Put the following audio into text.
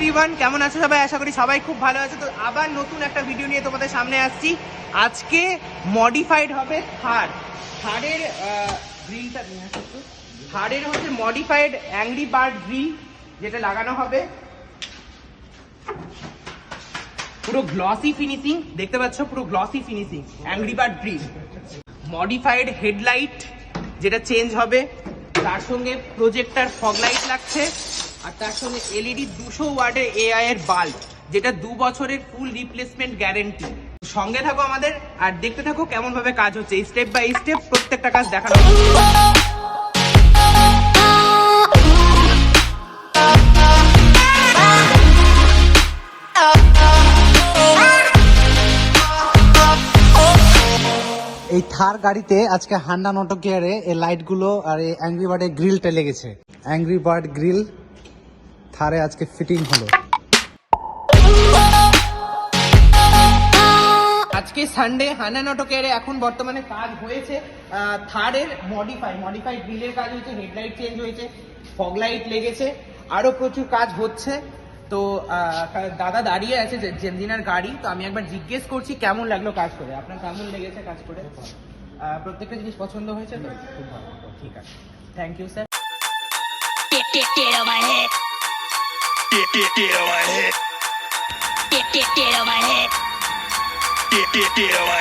Everyone, কেমন আছো সবাই? আশা করি সবাই খুব ভালো আছে। তো আবার নতুন একটা ভিডিও নিয়ে তোমাদের সামনে আসছি। আজকে মডিফাইড হবে থারের গ্রিলটা নিয়ে আসো একটু। থারের হচ্ছে মডিফাইড অ্যাংরি বার্ড গ্রিল, যেটা লাগানো হবে। পুরো গ্লসি ফিনিশিং দেখতে পাচ্ছ, পুরো glossy finishing angry bird grill. Modified headlight যেটা চেঞ্জ হবে, তার সঙ্গে প্রজেক্টর ফগ লাইট লাগছে, আর তার সঙ্গে এলইডি 200 ওয়াটের এআই এর বাল্ব, যেটা 2 বছরের ফুল রিপ্লেসমেন্ট গ্যারেন্টি। সঙ্গে থাকো আমাদের আর দেখতে থাকো কেমন ভাবে কাজ হচ্ছে। স্টেপ বাই স্টেপ প্রত্যেকটা কাজ দেখানো হবে। এই থার গাড়িতে আজকে হান্ডা অটো কেয়ারে এই লাইটগুলো আর এই অ্যাংরি বার্ডের গ্রিলটা লেগেছে। অ্যাংরি বার্ড গ্রিল থারে আজকে ফিটিং হলো। আজকে সানডে, হান্ডা অটো কেয়ারে এখন বর্তমানে কাজ হয়েছে থারের মডিফাই গ্রিলের কাজ হয়েছে, হেডলাইট চেঞ্জ হয়েছে, ফগ লাইট লেগেছে, আরো প্রচুর কাজ হচ্ছে। তো দাদা দাঁড়িয়ে আছে জেনজিনার গাড়ি। তো আমি একবার জিজ্ঞেস করছি কেমন লাগলো কাজ করে, আপনার কেমন লেগেছে কাজ করে? প্রত্যেকটা জিনিস পছন্দ হয়েছে তো? খুব ভালো, ঠিক আছে, thank you sir. Get on my head. Get on my head. Get on my head. Get on my